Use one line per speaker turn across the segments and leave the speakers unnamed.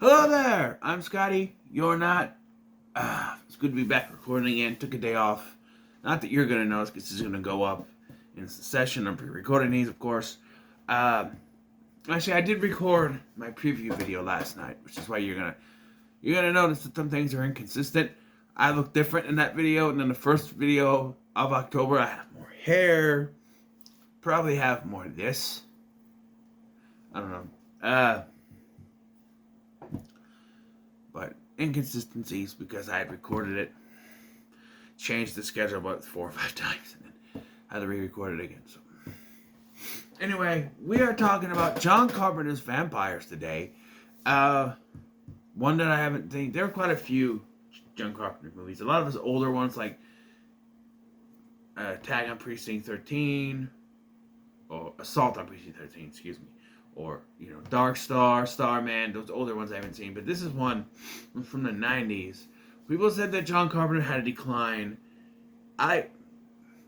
Hello there! I'm Scotty. You're not. It's good to be back recording again. Took a day off. Not that you're going to notice because this is going to go up in succession. I'm pre-recording these, of course. Actually, I did record my preview video last night, which is why you're gonna notice that some things are inconsistent. I look different in that video, and then the first video of October, I have more hair. Probably have more of this. I don't know. But inconsistencies because I had recorded it, changed the schedule about 4 or 5 times, and then had to re-record it again. So, anyway, we are talking about John Carpenter's vampires today. One that I haven't seen. There are quite a few John Carpenter movies. A lot of his older ones, like Tag on Precinct 13, or Assault on Precinct 13, excuse me. Or, Dark Star, Starman, those older ones I haven't seen. But this is one from the 90s. People said that John Carpenter had a decline.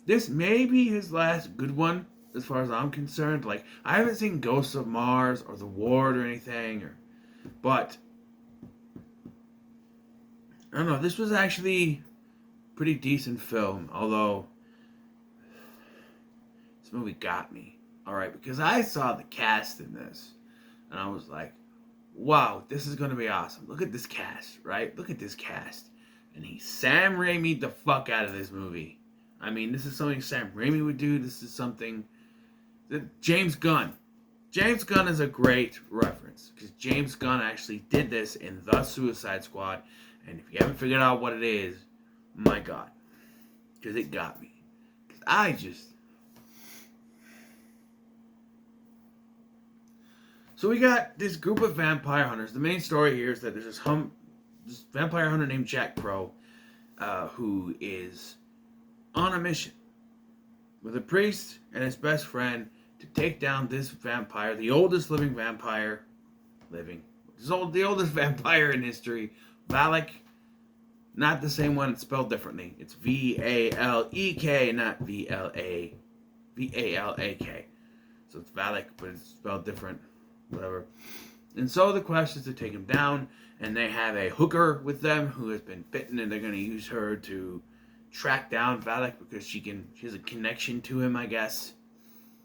This may be his last good one, as far as I'm concerned. Like, I haven't seen Ghosts of Mars or The Ward or anything. But, I don't know, this was actually a pretty decent film. Although, this movie got me. Alright, because I saw the cast in this, and I was like, wow, this is going to be awesome. Look at this cast, right? Look at this cast. And he Sam Raimi'd the fuck out of this movie. I mean, this is something Sam Raimi would do. This is something that James Gunn is a great reference, because James Gunn actually did this in The Suicide Squad, and if you haven't figured out what it is, my God, because it got me. Because So we got this group of vampire hunters. The main story here is that there's this vampire hunter named Jack Crow, who is on a mission with a priest and his best friend to take down this vampire, the oldest living vampire, the oldest vampire in history, Valak. Not the same one, it's spelled differently. It's V-A-L-E-K, not V-L-A-V-A-L-A-K. So it's Valak, but it's spelled different. Whatever. And so the quest is to take him down, and they have a hooker with them who has been bitten, and they're going to use her to track down Valak because she has a connection to him, I guess.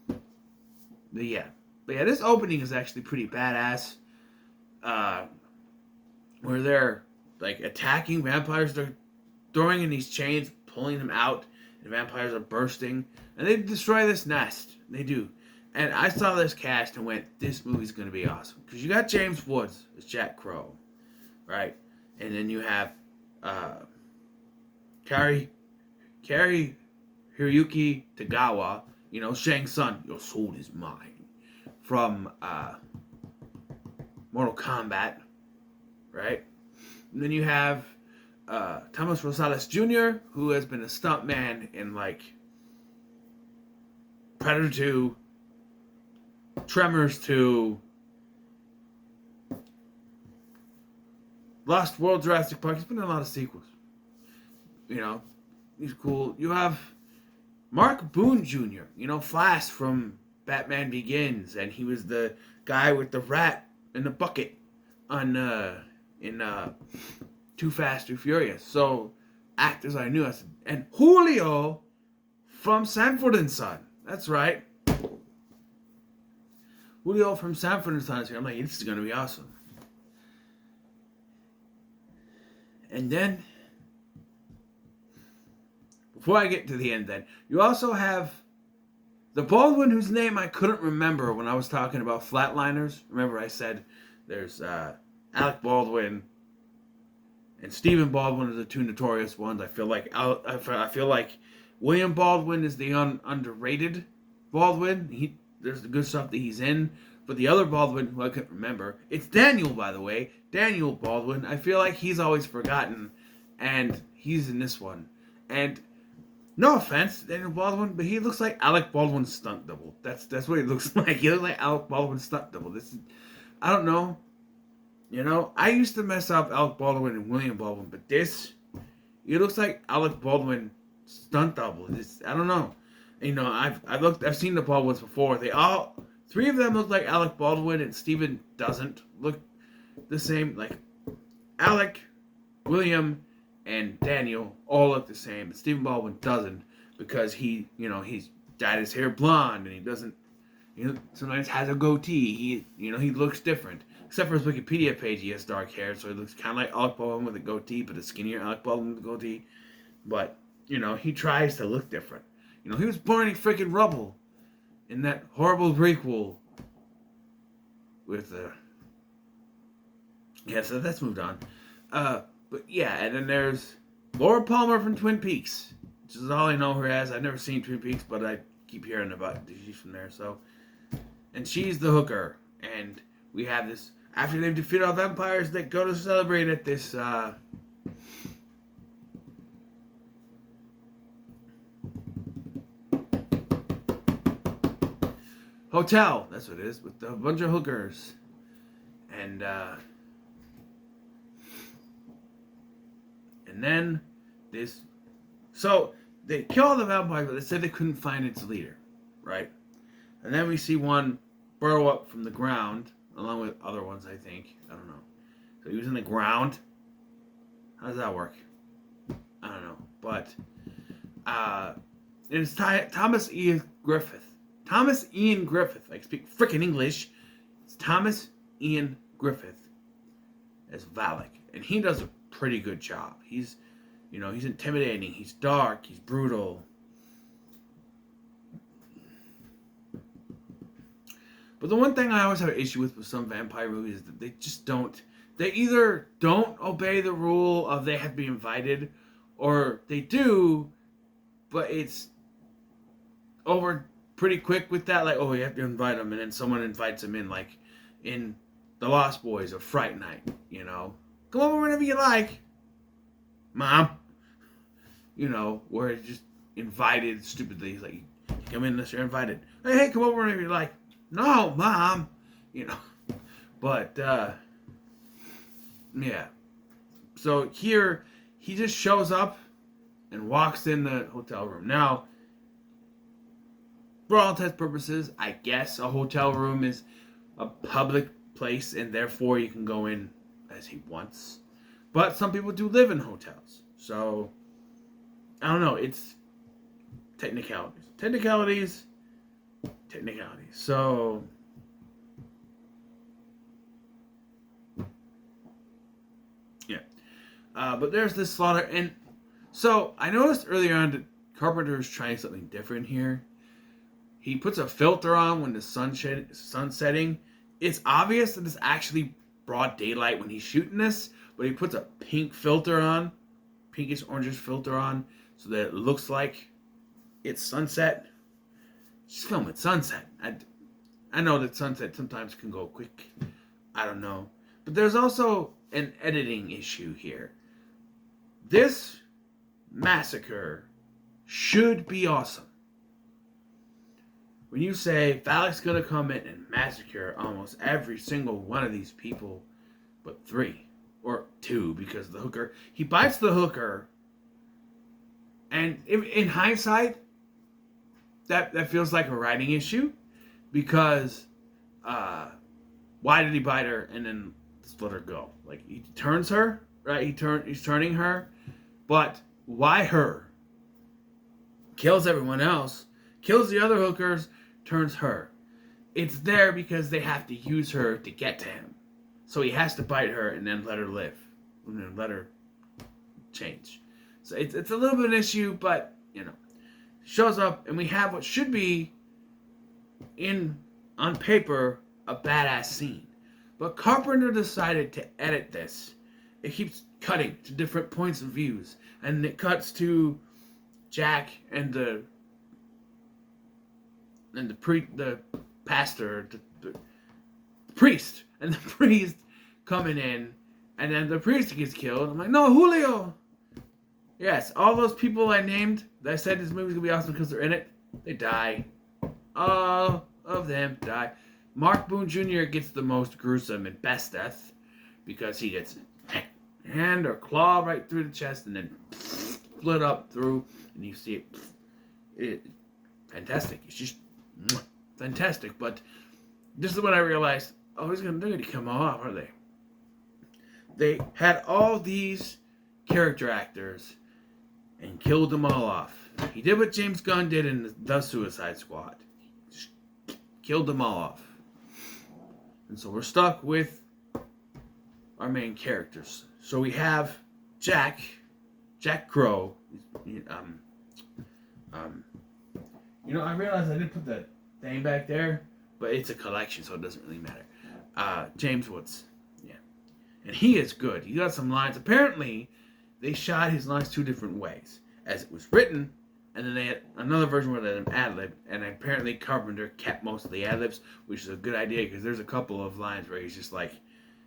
But yeah, this opening is actually pretty badass. Where they're like attacking vampires, they're throwing in these chains, pulling them out, and vampires are bursting, and they destroy this nest. They do. And I saw this cast and went, this movie's going to be awesome. Because you got James Woods as Jack Crow, right? And then you have Kari Hiroyuki Tagawa, Shang Tsung, your soul is mine, from Mortal Kombat, right? And then you have Thomas Rosales Jr., who has been a stuntman in, like, Predator 2, Tremors 2, Lost World, Jurassic Park. He's been in a lot of sequels. He's cool. You have Mark Boone Jr., Flash from Batman Begins, and he was the guy with the rat in the bucket in Too Fast, Too Furious. So, actors I knew. And Julio from Sanford and Son. That's right. Julio from Sanford and Son is here. I'm like, this is going to be awesome. And then, before I get to the end then, you also have the Baldwin whose name I couldn't remember when I was talking about Flatliners. Remember I said there's Alec Baldwin and Stephen Baldwin are the two notorious ones. I feel like William Baldwin is the underrated Baldwin. There's the good stuff that he's in. But the other Baldwin, who I couldn't remember, it's Daniel, by the way. Daniel Baldwin. I feel like he's always forgotten, and he's in this one. And no offense, Daniel Baldwin, but he looks like Alec Baldwin's stunt double. That's what he looks like. He looks like Alec Baldwin's stunt double. I don't know. I used to mess up Alec Baldwin and William Baldwin, but it looks like Alec Baldwin stunt double. I don't know. I've seen the Baldwins before. Three of them look like Alec Baldwin, and Steven doesn't look the same. Like Alec, William, and Daniel all look the same. But Stephen Baldwin doesn't because he's dyed his hair blonde and he doesn't. Sometimes has a goatee. He looks different. Except for his Wikipedia page, he has dark hair, so he looks kind of like Alec Baldwin with a goatee, but a skinnier Alec Baldwin with a goatee. But he tries to look different. He was born in freaking rubble in that horrible prequel with so that's moved on. But yeah, and then there's Laura Palmer from Twin Peaks, which is all I know her as. I've never seen Twin Peaks, but I keep hearing about it. She's from there, so. And she's the hooker, and we have this, after they've defeated all vampires, they go to celebrate at this, hotel, that's what it is, with a bunch of hookers. And then this, so they kill all the vampires, but they said they couldn't find its leader, right? And then we see one burrow up from the ground, along with other ones, I think. I don't know. So he was in the ground. How does that work? I don't know. But it's Thomas Ian Griffith. Thomas Ian Griffith. I speak freaking English. It's Thomas Ian Griffith as Valak. And he does a pretty good job. He's intimidating. He's dark. He's brutal. But the one thing I always have an issue with some vampire movies is that they just don't. They either don't obey the rule of they have to be invited, or they do, but it's over pretty quick with that. Like, oh, you have to invite them, and then someone invites them in, like in The Lost Boys or Fright Night. Come over whenever you like, Mom. Where it's just invited stupidly. It's like, you come in unless you're invited. Hey, come over whenever you like. No, Mom. But, yeah. So here, he just shows up and walks in the hotel room. Now, for all intents and purposes, I guess a hotel room is a public place, and therefore you can go in as he wants. But some people do live in hotels. So, I don't know. It's technicalities. Technicalities. So, yeah. But there's this slaughter. And so, I noticed earlier on that Carpenter is trying something different here. He puts a filter on when the sun's setting. It's obvious that it's actually broad daylight when he's shooting this, but he puts a pink filter on, pinkish orangish filter on, so that it looks like it's sunset. Just film at sunset. I know that sunset sometimes can go quick. I don't know. But there's also an editing issue here. This massacre should be awesome. When you say Valak's gonna come in and massacre almost every single one of these people, but 3 or 2 because the hooker, he bites the hooker, and in hindsight, that feels like a writing issue, because why did he bite her and then just let her go? Like, he turns her, right? He's turning her, but why her? Kills everyone else, kills the other hookers, turns her. It's there because they have to use her to get to him. So he has to bite her and then let her live. And then let her change. So it's a little bit of an issue, but, shows up, and we have what should be, on paper, a badass scene. But Carpenter decided to edit this. It keeps cutting to different points of views. And it cuts to Jack and the pastor, the priest, and the priest coming in, and then the priest gets killed. I'm like, no, Julio. Yes, all those people I named that I said this movie's gonna be awesome because they're in it, they die. All of them die. Mark Boone Jr. gets the most gruesome and best death because he gets hand or claw right through the chest and then split up through, and you see it fantastic. It's just fantastic. But this is when I realized, they're gonna come off, are they? they had all these character actors and killed them all off. He did what James Gunn did in The Suicide Squad. Just killed them all off. And so we're stuck with our main characters. So we have Jack Crow. I realized I didn't put the thing back there, but it's a collection, so it doesn't really matter. James Woods. Yeah. And he is good. He got some lines. Apparently, they shot his lines 2 different ways. As it was written, and then they had another version where they had an ad-lib, and apparently Carpenter kept most of the ad-libs, which is a good idea, because there's a couple of lines where he's just like,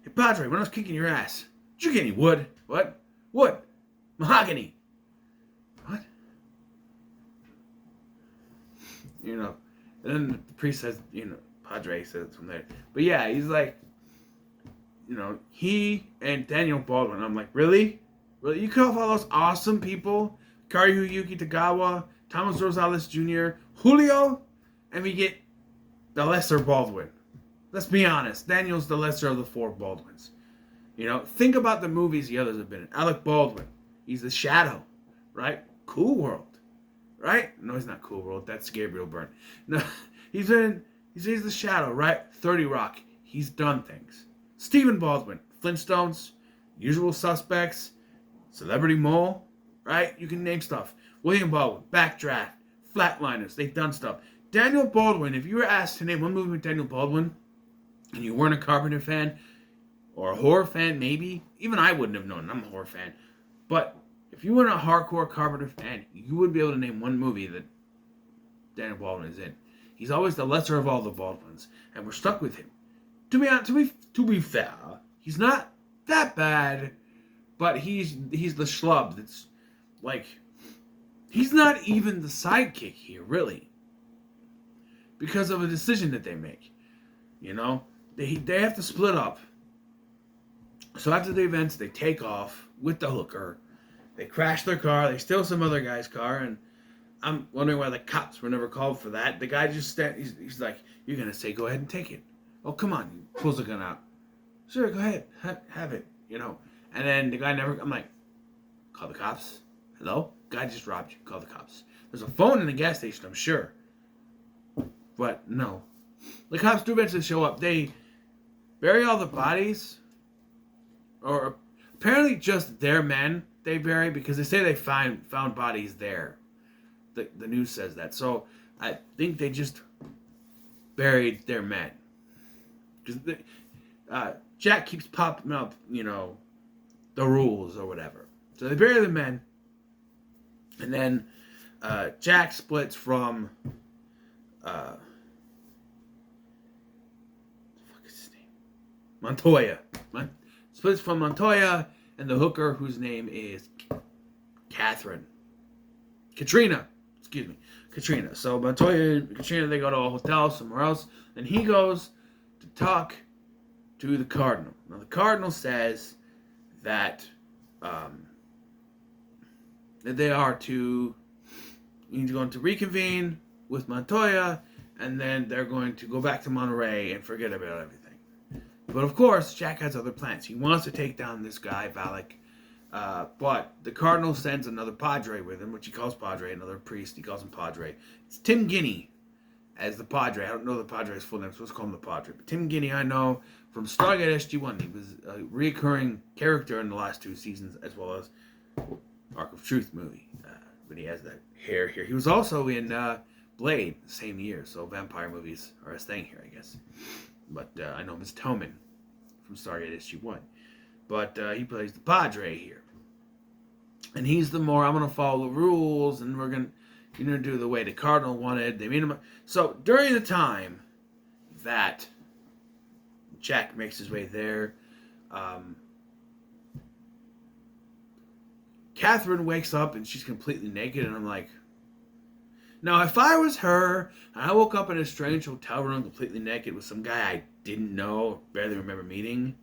"Hey, Padre, when I was kicking your ass, did you get any wood?" "What? Wood? Mahogany." "What?" And then the priest says, Padre says from there. But yeah, he's like, he and Daniel Baldwin, I'm like, really? Really? You cut off all those awesome people? Karyuyuki Tagawa, Thomas Rosales Jr., Julio, and we get the lesser Baldwin. Let's be honest. Daniel's the lesser of the 4 Baldwins. Think about the movies the others have been in. Alec Baldwin. He's the Shadow, right? Cool World, right? No, he's not Cool World. That's Gabriel Byrne. No, he's the Shadow, right? 30 Rock. He's done things. Stephen Baldwin, Flintstones, Usual Suspects, Celebrity Mole, right? You can name stuff. William Baldwin, Backdraft, Flatliners. They've done stuff. Daniel Baldwin, if you were asked to name one movie with Daniel Baldwin, and you weren't a Carpenter fan, or a horror fan, maybe, even I wouldn't have known. I'm a horror fan. But if you weren't a hardcore Carpenter fan, you would be able to name one movie that Daniel Baldwin is in. He's always the lesser of all the Baldwins, and we're stuck with him. To be fair, he's not that bad, but he's the schlub that's like, he's not even the sidekick here, really, because of a decision that they make. They have to split up. So after the events, they take off with the hooker. They crash their car. They steal some other guy's car, and I'm wondering why the cops were never called for that. The guy just he's like, "You're gonna say go ahead and take it." "Oh, come on." He pulls the gun out. "Sure, go ahead, have it." And then the guy never. I'm like, "Call the cops." "Hello? Guy just robbed you. Call the cops." There's a phone in the gas station, I'm sure. But no. The cops do eventually show up. They bury all the bodies. Or apparently just their men they bury, because they say they found bodies there. The news says that. So I think they just buried their men. Because Jack keeps popping up, the rules or whatever. So they bury the men. And then Jack splits from what the fuck is his name? Montoya. Splits from Montoya and the hooker, whose name is Katrina. So Montoya and Katrina, they go to a hotel somewhere else, and he goes to talk to the Cardinal. Now the Cardinal says that they are going to reconvene with Montoya, and then they're going to go back to Monterey and forget about everything. But of course, Jack has other plans. He wants to take down this guy, Valak. But the Cardinal sends another Padre with him, which he calls Padre, another priest. He calls him Padre. It's Tim Guinea as the Padre. I don't know the Padre's full name, so let's call him the Padre. But Tim Guinea, I know from Stargate SG-1. He was a recurring character in the last 2 seasons, as well as Arc of Truth movie. But he has that hair here. He was also in Blade the same year, so vampire movies are his thing here, I guess. But I know him as Toman from Stargate SG-1. But he plays the Padre here. And he's I'm going to follow the rules, and we're going to do the way the Cardinal wanted. They made him. So during the time that Jack makes his way there, Catherine wakes up, and she's completely naked, and I'm like, now, if I was her, and I woke up in a strange hotel room completely naked with some guy I didn't know, barely remember meeting,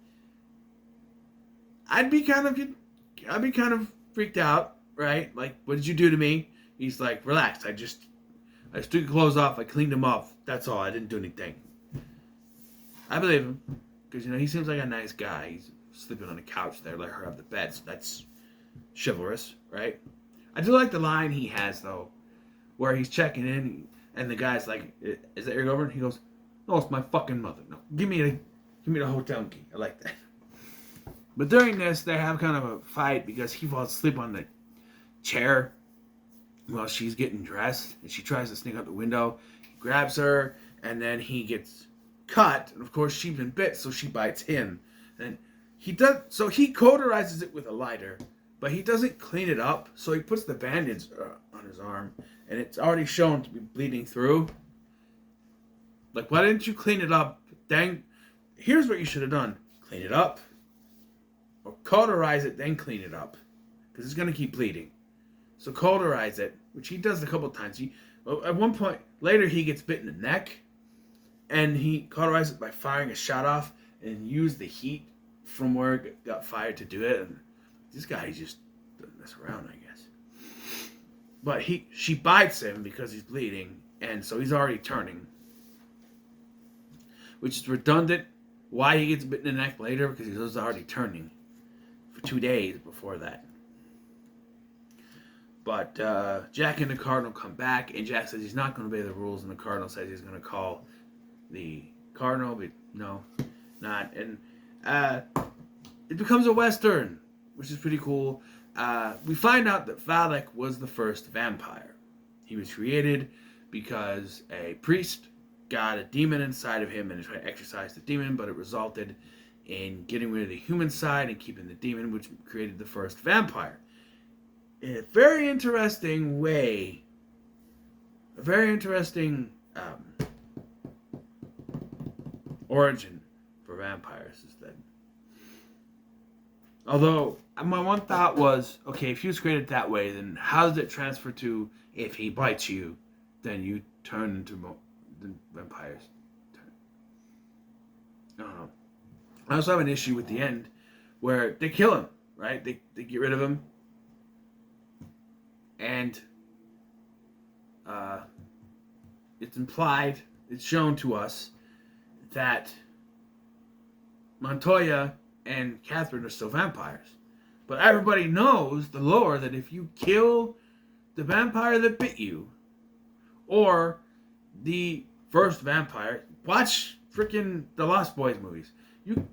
I'd be kind of freaked out, right? Like, what did you do to me? He's like, relax, I just took your clothes off, I cleaned them up, that's all, I didn't do anything. I believe him, because, he seems like a nice guy. He's sleeping on the couch there, let her have the bed. So that's chivalrous, right? I do like the line he has though, where he's checking in, and the guy's like, "Is that your girlfriend?" He goes, "No, it's my fucking mother. No, give me the hotel key." I like that. But during this, they have kind of a fight because he falls asleep on the chair while she's getting dressed, and she tries to sneak out the window. He grabs her, and then he gets cut, and of course she's been bit, so she bites him. And he cauterizes it with a lighter, but he doesn't clean it up, so he puts the bandage on his arm, and it's already shown to be bleeding through. Like, why didn't you clean it up? Dang, here's what you should have done. Clean it up, or cauterize it, then clean it up, because it's going to keep bleeding. So cauterize it, which he does a couple times. At one point, later he gets bit in the neck, and he cauterized it by firing a shot off and used the heat from where it got fired to do it. And this guy just doesn't mess around, I guess. But she bites him because he's bleeding, and so he's already turning. Which is redundant. Why he gets bit in the neck later? Because he was already turning for 2 days before that. But Jack and the Cardinal come back, and Jack says he's not going to obey the rules, and the Cardinal says he's going to call the Cardinal, but no, not. And it becomes a Western, which is pretty cool. We find out that Valak was the first vampire. He was created because a priest got a demon inside of him and tried to exorcise the demon, but it resulted in getting rid of the human side and keeping the demon, which created the first vampire. In a very interesting way, a very interesting origin for vampires is that, although my one thought was, okay, if he was created that way, then how does it transfer to if he bites you, then you turn into the vampires? I don't know. I also have an issue with the end where they kill him, right? They get rid of him. And it's implied, it's shown to us that Montoya and Catherine are still vampires. But everybody knows the lore that if you kill the vampire that bit you, or the first vampire, watch freaking the Lost Boys movies.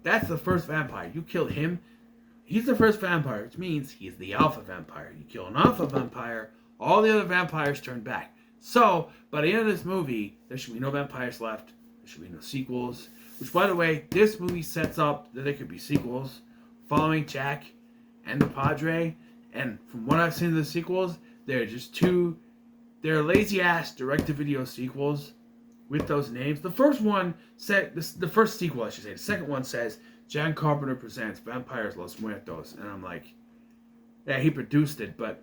That's the first vampire. You kill him, he's the first vampire, which means he's the alpha vampire. You kill an alpha vampire, all the other vampires turn back. So, by the end of this movie, there should be no vampires left. There should be no sequels. Which, by the way, this movie sets up that there could be sequels following Jack and the Padre. And from what I've seen of the sequels, they're just they're lazy-ass direct-to-video sequels with those names. The first one said, the first sequel, I should say. The second one says, John Carpenter presents Vampires Los Muertos. And I'm like, yeah, he produced it, but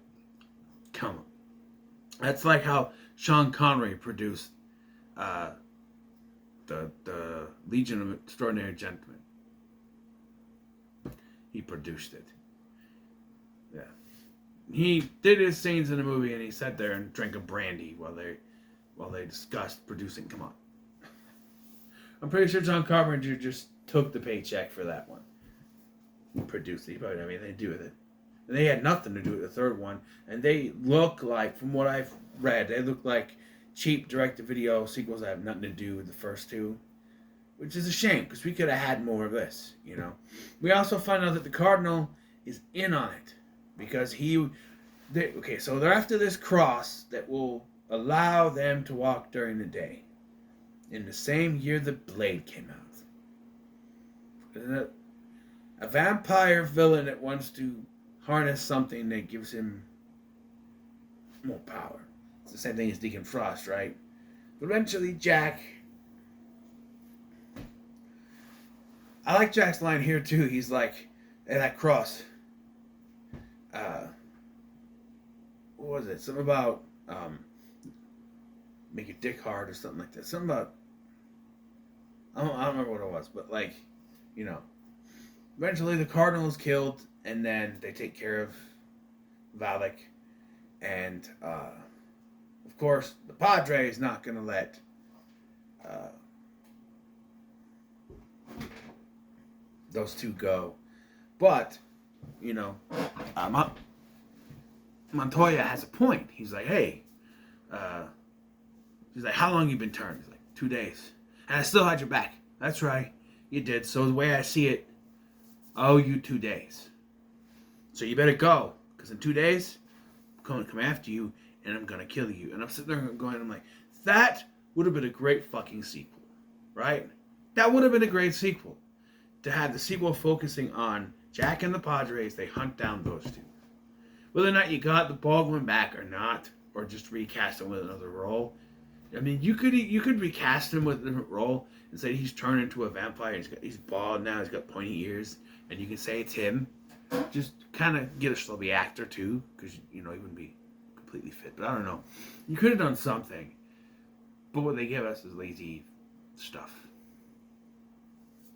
come on. That's like how Sean Connery produced the Legion of Extraordinary Gentlemen. He produced it. Yeah. He did his scenes in the movie, and he sat there and drank a brandy while they discussed producing. Come on. I'm pretty sure John Carpenter just took the paycheck for that one. He produced it. He probably didn't have anything to do with it. And they had nothing to do with the third one. And they look like, from what I've read, they look like cheap direct-to-video sequels that have nothing to do with the first two. Which is a shame, because we could have had more of this, you know. We also find out that the Cardinal is in on it. Because so they're after this cross that will allow them to walk during the day. In the same year the Blade came out. Isn't it? A vampire villain that wants to harness something that gives him more power. It's the same thing as Deacon Frost, right? But eventually Jack... I like Jack's line here too. He's like, hey, that cross. What was it? Something about make your dick hard or something like that. Something about... I don't remember what it was, but like, you know. Eventually the Cardinal is killed, and then they take care of Valak. And, of course, the Padre is not going to let those two go. But, you know, Montoya has a point. He's like, hey, he's like, how long you been turned? He's like, 2 days. And I still had your back. That's right. You did. So the way I see it, I owe you 2 days. So you better go. Because in 2 days, I'm going to come after you and I'm going to kill you. And I'm sitting there going, I'm like, that would have been a great fucking sequel. Right? That would have been a great sequel. To have the sequel focusing on Jack and the Padres, they hunt down those two. Whether or not you got the Baldwin back or not, or just recast him with another role. I mean, you could recast him with a different role and say he's turned into a vampire. He's bald now. He's got pointy ears, and you can say it's him. Just kind of get a schlubby actor too, because you know he wouldn't be completely fit. But I don't know. You could have done something, but what they give us is lazy stuff.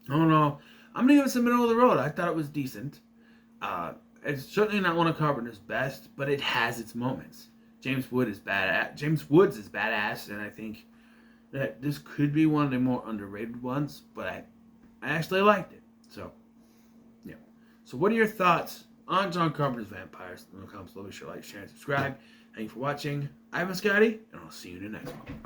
I don't know. I'm gonna give it some middle of the road. I thought it was decent. It's certainly not one of Carpenter's best, but it has its moments. James Woods is badass, and I think that this could be one of the more underrated ones. But I actually liked it. So, yeah. So, what are your thoughts on John Carpenter's Vampires? In the comments below, be sure to like, share, and subscribe. Thank you for watching. I've been Scotty, and I'll see you in the next one.